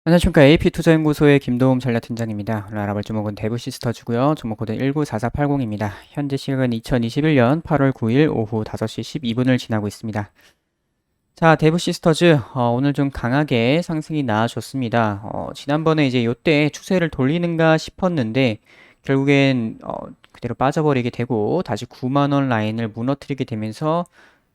안녕하십니까. AP투자연구소의 김도움 전략팀장입니다. 오늘 알아볼 종목은 대부시스터즈고요. 종목코드 194480입니다. 현재 시각은 2021년 8월 9일 오후 5시 12분을 지나고 있습니다. 자, 대부시스터즈 오늘 좀 강하게 상승이 나와줬습니다. 지난번에 이제 요때 추세를 돌리는가 싶었는데 결국엔 그대로 빠져버리게 되고 다시 9만원 라인을 무너뜨리게 되면서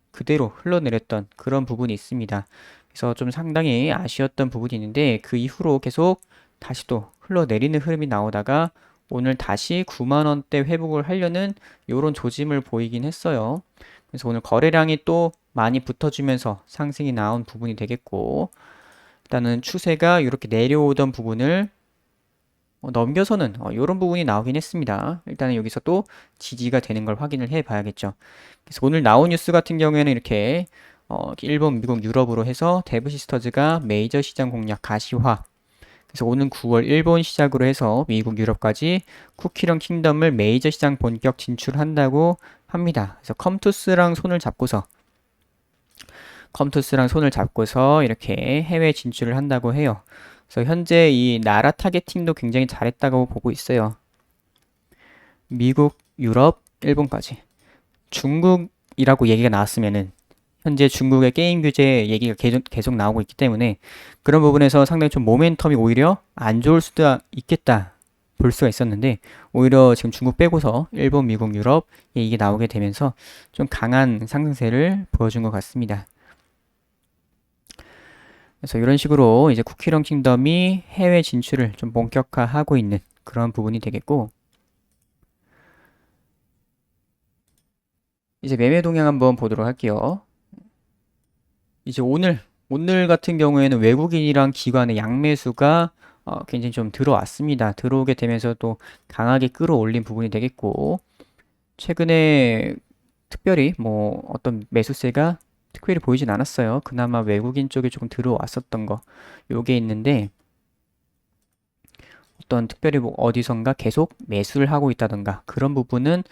그대로 흘러내렸던 그런 부분이 있습니다. 그래서 좀 상당히 아쉬웠던 부분이 있는데 그 이후로 계속 다시 또 흘러내리는 흐름이 나오다가 오늘 다시 9만 원대 회복을 하려는 이런 조짐을 보이긴 했어요. 그래서 오늘 거래량이 또 많이 붙어주면서 상승이 나온 부분이 되겠고, 일단은 추세가 이렇게 내려오던 부분을 넘겨서는 이런 부분이 나오긴 했습니다. 일단은 여기서 또 지지가 되는 걸 확인을 해 봐야겠죠. 그래서 오늘 나온 뉴스 같은 경우에는 이렇게 일본, 미국, 유럽으로 해서 데브시스터즈가 메이저 시장 공략 가시화. 그래서 오는 9월 일본 시작으로 해서 미국, 유럽까지 쿠키런 킹덤을 메이저 시장 본격 진출한다고 합니다. 그래서 컴투스랑 손을 잡고서 이렇게 해외 진출을 한다고 해요. 그래서 현재 이 나라 타겟팅도 굉장히 잘했다고 보고 있어요. 미국, 유럽, 일본까지. 중국이라고 얘기가 나왔으면은 현재 중국의 게임 규제 얘기가 계속 나오고 있기 때문에 그런 부분에서 상당히 좀 모멘텀이 오히려 안 좋을 수도 있겠다 볼 수가 있었는데 오히려 지금 중국 빼고서 일본, 미국, 유럽 이게 나오게 되면서 좀 강한 상승세를 보여준 것 같습니다. 그래서 이런 식으로 이제 쿠키런 킹덤이 해외 진출을 좀 본격화하고 있는 그런 부분이 되겠고 이제 매매 동향 한번 보도록 할게요. 이제 오늘 같은 경우에는 외국인이랑 기관의 양매수가 굉장히 좀 들어왔습니다. 들어오게 되면서 또 강하게 끌어올린 부분이 되겠고 최근에 특별히 뭐 어떤 매수세가 특별히 보이진 않았어요. 그나마 외국인 쪽에 조금 들어왔었던 거 요게 있는데 어떤 특별히 뭐 어디선가 계속 매수를 하고 있다던가 그런 부분은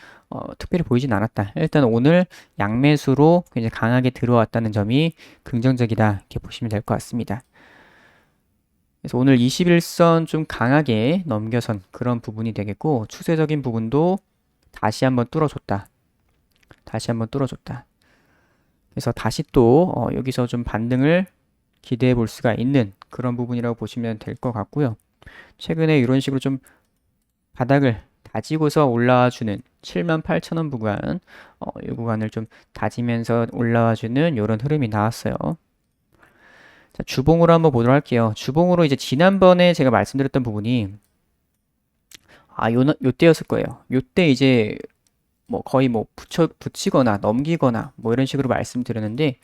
특별히 보이진 않았다. 일단 오늘 양매수로 굉장히 강하게 들어왔다는 점이 긍정적이다 이렇게 보시면 될 것 같습니다. 그래서 오늘 21선 좀 강하게 넘겨선 그런 부분이 되겠고 추세적인 부분도 다시 한번 뚫어줬다. 다시 한번 뚫어줬다. 그래서 다시 또 여기서 좀 반등을 기대해 볼 수가 있는 그런 부분이라고 보시면 될 것 같고요. 최근에 이런 식으로 좀 바닥을 다지고서 올라와주는 78,000원 구간, 이 구간을 좀 다지면서 올라와주는 이런 흐름이 나왔어요. 자, 주봉으로 한번 보도록 할게요. 주봉으로 이제 지난번에 제가 말씀드렸던 부분이 요때였을 거예요. 요때 이제 뭐 거의 뭐 붙이거나 넘기거나 뭐 이런 식으로 말씀드렸는데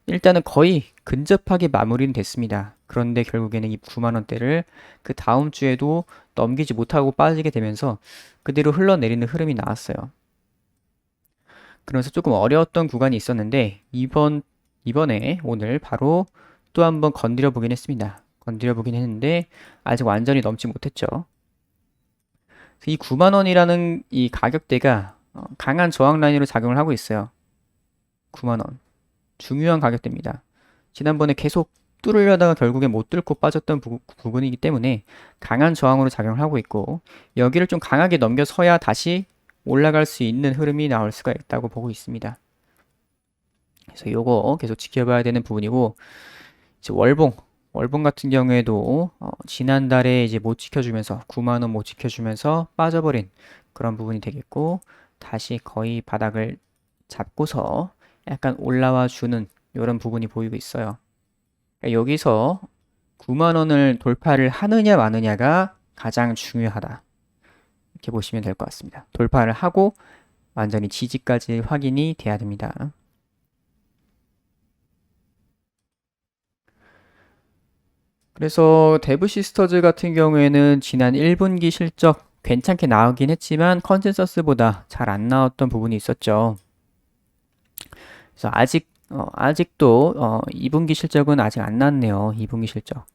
일단은 거의 근접하게 마무리는 됐습니다. 그런데 결국에는 이 9만 원대를 그 다음 주에도 넘기지 못하고 빠지게 되면서 그대로 흘러내리는 흐름이 나왔어요. 그래서 조금 어려웠던 구간이 있었는데 이번에 오늘 바로 또 한번 건드려 보긴 했습니다. 건드려 보긴 했는데 아직 완전히 넘지 못했죠. 이 9만 원이라는 이 가격대가 강한 저항 라인으로 작용을 하고 있어요. 9만 원. 중요한 가격대입니다. 지난번에 계속 뚫으려다가 결국에 못 뚫고 빠졌던 부분이기 때문에 강한 저항으로 작용을 하고 있고 여기를 좀 강하게 넘겨서야 다시 올라갈 수 있는 흐름이 나올 수가 있다고 보고 있습니다. 그래서 요거 계속 지켜봐야 되는 부분이고 이제 월봉 같은 경우에도 지난달에 이제 못 지켜주면서 9만 원 못 지켜주면서 빠져버린 그런 부분이 되겠고 다시 거의 바닥을 잡고서 약간 올라와 주는 이런 부분이 보이고 있어요. 그러니까 여기서 9만 원을 돌파를 하느냐 마느냐가 가장 중요하다. 이렇게 보시면 될 것 같습니다. 돌파를 하고 완전히 지지까지 확인이 돼야 됩니다. 그래서 데브시스터즈 같은 경우에는 지난 1분기 실적 괜찮게 나오긴 했지만 컨센서스보다 잘 안 나왔던 부분이 있었죠. 그래서 아직도 2분기 실적은 아직 안 났네요. 2분기 실적.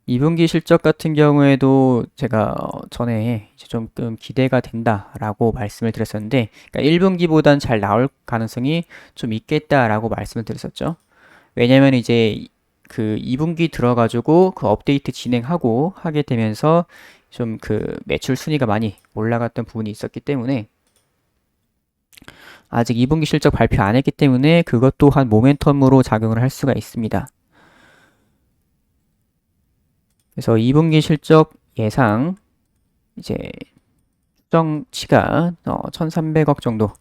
2분기 실적 같은 경우에도 제가 전에 이제 좀 기대가 된다라고 말씀을 드렸었는데, 그러니까 1분기보단 잘 나올 가능성이 좀 있겠다라고 말씀을 드렸었죠. 왜냐면 이제 그 2분기 들어가지고 그 업데이트 진행하고 하게 되면서 좀 그 매출 순위가 많이 올라갔던 부분이 있었기 때문에 아직 2분기 실적 발표 안 했기 때문에 그것 또한 모멘텀으로 작용을 할 수가 있습니다. 그래서 2분기 실적 예상 이제 추정치가 1,300억 정도,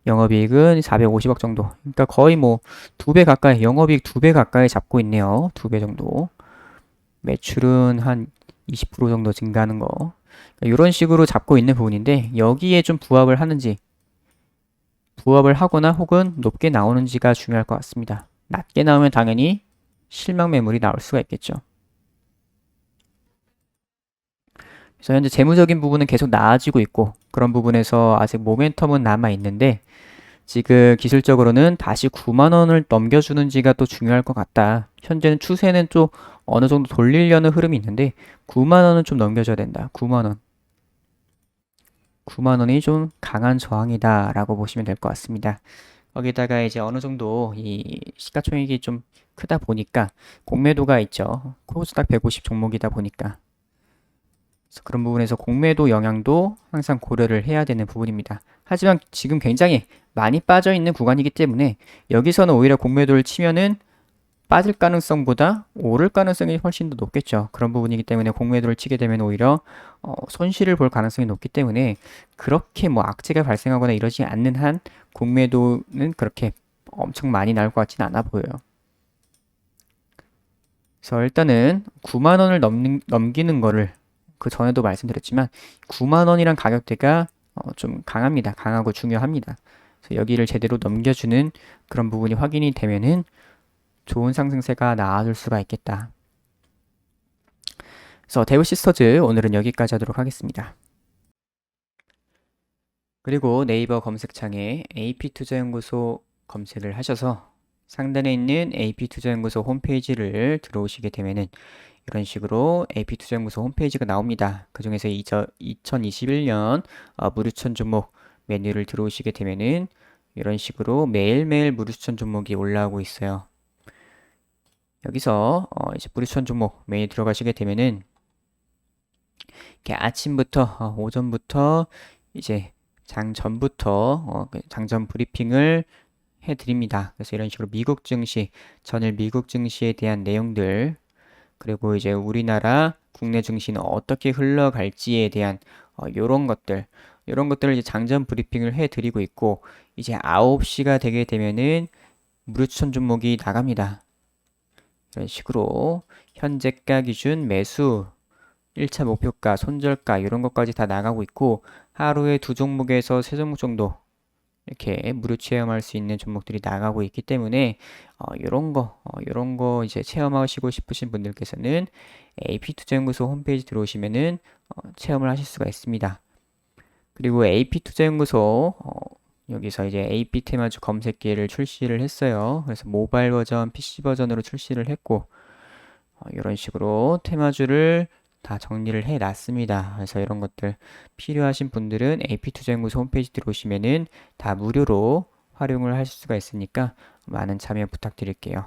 영업이익은 450억 정도. 그러니까 거의 뭐 2배 가까이, 영업이익 2배 가까이 잡고 있네요. 2배 정도. 매출은 한 20% 정도 증가하는 거. 그러니까 이런 식으로 잡고 있는 부분인데 여기에 좀 부합을 하는지, 부합을 하거나 혹은 높게 나오는지가 중요할 것 같습니다. 낮게 나오면 당연히 실망 매물이 나올 수가 있겠죠. 그래서 현재 재무적인 부분은 계속 나아지고 있고 그런 부분에서 아직 모멘텀은 남아 있는데 지금 기술적으로는 다시 9만 원을 넘겨주는지가 또 중요할 것 같다. 현재는 추세는 좀 어느 정도 돌리려는 흐름이 있는데 9만 원은 좀 넘겨줘야 된다. 9만 원. 9만 원이 좀 강한 저항이다라고 보시면 될 것 같습니다. 거기다가 이제 어느 정도 이 시가총액이 좀 크다 보니까 공매도가 있죠. 코스닥 150 종목이다 보니까 그래서 그런 부분에서 공매도 영향도 항상 고려를 해야 되는 부분입니다. 하지만 지금 굉장히 많이 빠져 있는 구간이기 때문에 여기서는 오히려 공매도를 치면은 빠질 가능성보다 오를 가능성이 훨씬 더 높겠죠. 그런 부분이기 때문에 공매도를 치게 되면 오히려 손실을 볼 가능성이 높기 때문에 그렇게 뭐 악재가 발생하거나 이러지 않는 한 공매도는 그렇게 엄청 많이 나올 것 같지는 않아 보여요. 그래서 일단은 9만 원을 넘기는 거를 그 전에도 말씀드렸지만 9만 원이란 가격대가 좀 강합니다. 강하고 중요합니다. 그래서 여기를 제대로 넘겨주는 그런 부분이 확인이 되면은 좋은 상승세가 나와줄 수가 있겠다. 그래서 대우 시스터즈 오늘은 여기까지 하도록 하겠습니다. 그리고 네이버 검색창에 AP투자연구소 검색을 하셔서 상단에 있는 AP투자연구소 홈페이지를 들어오시게 되면은 이런 식으로 AP투자연구소 홈페이지가 나옵니다. 그 중에서 2021년 무료추천 종목 메뉴를 들어오시게 되면은 이런 식으로 매일매일 무료추천 종목이 올라오고 있어요. 여기서 이제 무료추천 종목 메뉴 들어가시게 되면은 이렇게 아침부터 오전부터 이제 장 전부터 장전 브리핑을 해드립니다. 그래서 이런 식으로 미국 증시, 전일 미국 증시에 대한 내용들 그리고 이제 우리나라 국내 증시는 어떻게 흘러갈지에 대한 요런 것들을 이제 장전 브리핑을 해드리고 있고 이제 9시가 되게 되면은 무료추천 종목이 나갑니다. 이런 식으로 현재가 기준 매수 1차 목표가, 손절가 이런 것까지 다 나가고 있고 하루에 2종목에서 3종목 정도 이렇게 무료 체험할 수 있는 종목들이 나가고 있기 때문에 이런 거 이제 체험하시고 싶으신 분들께서는 AP투자연구소 홈페이지 들어오시면은 체험을 하실 수가 있습니다. 그리고 AP투자연구소 여기서 이제 AP 테마주 검색기를 출시를 했어요. 그래서 모바일 버전, PC 버전으로 출시를 했고 이런 식으로 테마주를 다 정리를 해 놨습니다. 그래서 이런 것들 필요하신 분들은 AP투자연구소 홈페이지 들어오시면은 다 무료로 활용을 하실 수가 있으니까 많은 참여 부탁드릴게요.